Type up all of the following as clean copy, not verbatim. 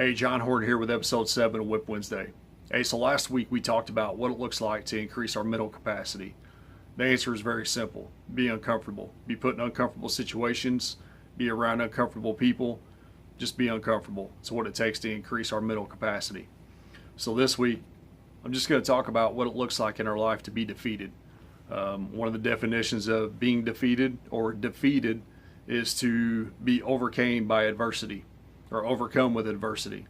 Hey, John Horton here with episode 7 of W.I.P Wednesday. Hey, so last week we talked about what it looks like to increase our mental capacity. The answer is very simple. Be uncomfortable. Be put in uncomfortable situations. Be around uncomfortable people. Just be uncomfortable. It's what it takes to increase our mental capacity. So this week, I'm just going to talk about what it looks like in our life to be defeated. One of the definitions of being defeated or defeated is to be overcame by adversity or overcome with adversity.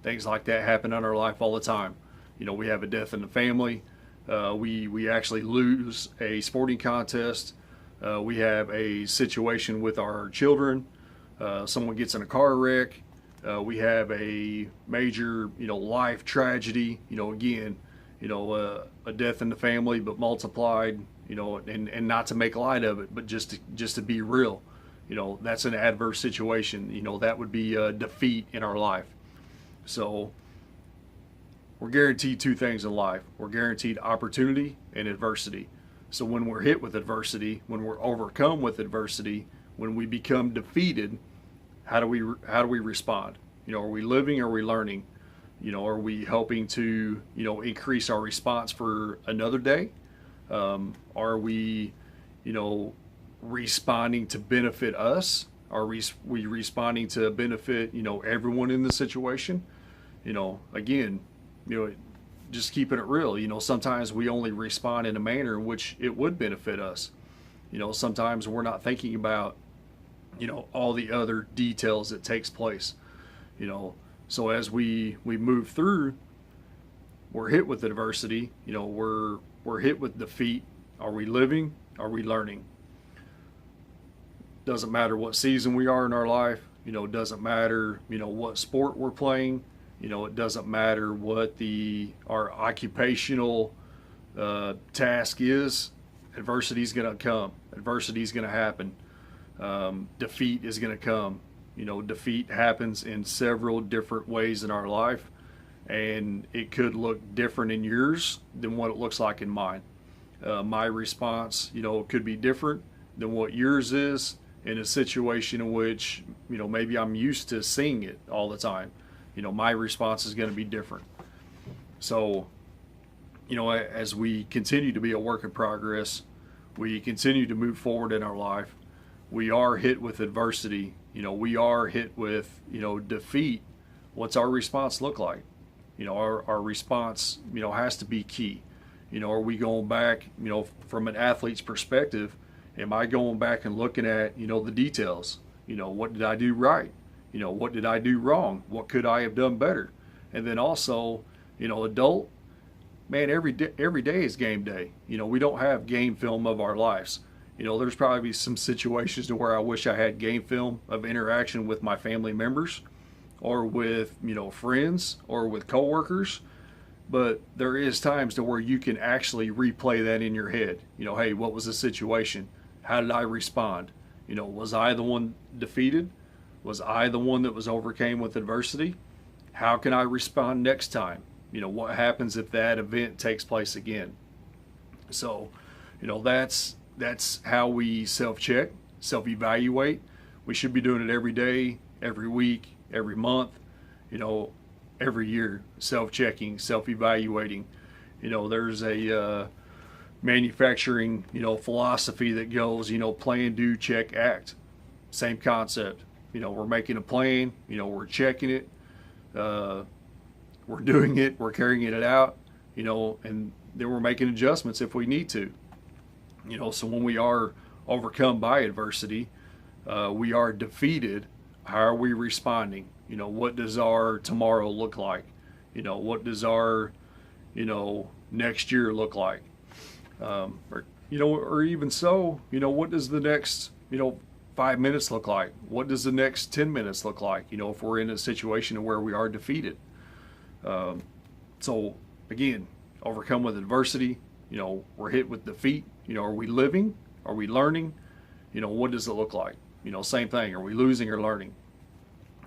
Things like that happen in our life all the time. You know, we have a death in the family. We actually lose a sporting contest. We have a situation with our children. Someone gets in a car wreck. We have a major, life tragedy. Again, a death in the family, but multiplied. And not to make light of it, but just to be real. That's an adverse situation. That would be a defeat in our life. So we're guaranteed two things in life. We're guaranteed opportunity and adversity. So when we're hit with adversity, when we're overcome with adversity, when we become defeated, how do we respond? Are we living? Are we learning? Are we helping to increase our response for another day? Are we responding to benefit us? Are we responding to benefit everyone in the situation? Again, just keeping it real. Sometimes we only respond in a manner in which it would benefit us. Sometimes we're not thinking about all the other details that takes place. So as we move through, we're hit with adversity. We're hit with defeat. Are we living? Are we learning? Doesn't matter what season we are in our life. It doesn't matter what sport we're playing. It doesn't matter what our occupational task is. Adversity is going to come. Adversity is going to happen. Defeat is going to come. Defeat happens in several different ways in our life, and it could look different in yours than what it looks like in mine. My response, could be different than what yours is in a situation in which, maybe I'm used to seeing it all the time. My response is going to be different. So, as we continue to be a work in progress, we continue to move forward in our life. We are hit with adversity. We are hit with, defeat. What's our response look like? Our response, has to be key. Are we going back, from an athlete's perspective, am I going back and looking at, the details? What did I do right? What did I do wrong? What could I have done better? And then also, adult, man, every day is game day. We don't have game film of our lives. There's probably some situations to where I wish I had game film of interaction with my family members or with, friends or with coworkers. But there is times to where you can actually replay that in your head. Hey, what was the situation? How did I respond? Was I the one defeated? Was I the one that was overcame with adversity? How can I respond next time? What happens if that event takes place again? So, that's how we self-check, self-evaluate. We should be doing it every day, every week, every month, every year, self-checking, self-evaluating. There's a manufacturing, philosophy that goes, plan, do, check, act. Same concept. We're making a plan, we're checking it, we're doing it, we're carrying it out, and then we're making adjustments if we need to. So when we are overcome by adversity, we are defeated. How are we responding? What does our tomorrow look like? What does our, next year look like? Or even so, what does the next, 5 minutes look like? What does the next 10 minutes look like? If we're in a situation where we are defeated. So again, overcome with adversity, we're hit with defeat. Are we living? Are we learning? What does it look like? Same thing. Are we losing or learning?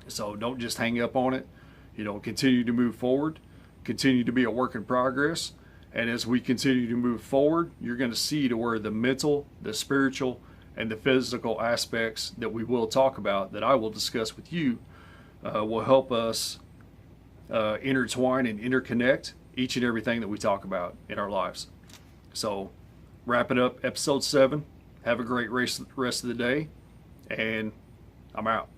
So don't just hang up on it. Continue to move forward, continue to be a work in progress. And as we continue to move forward, you're going to see to where the mental, the spiritual, and the physical aspects that we will talk about, that I will discuss with you, will help us intertwine and interconnect each and everything that we talk about in our lives. So, wrapping up episode 7. Have a great rest of the day, and I'm out.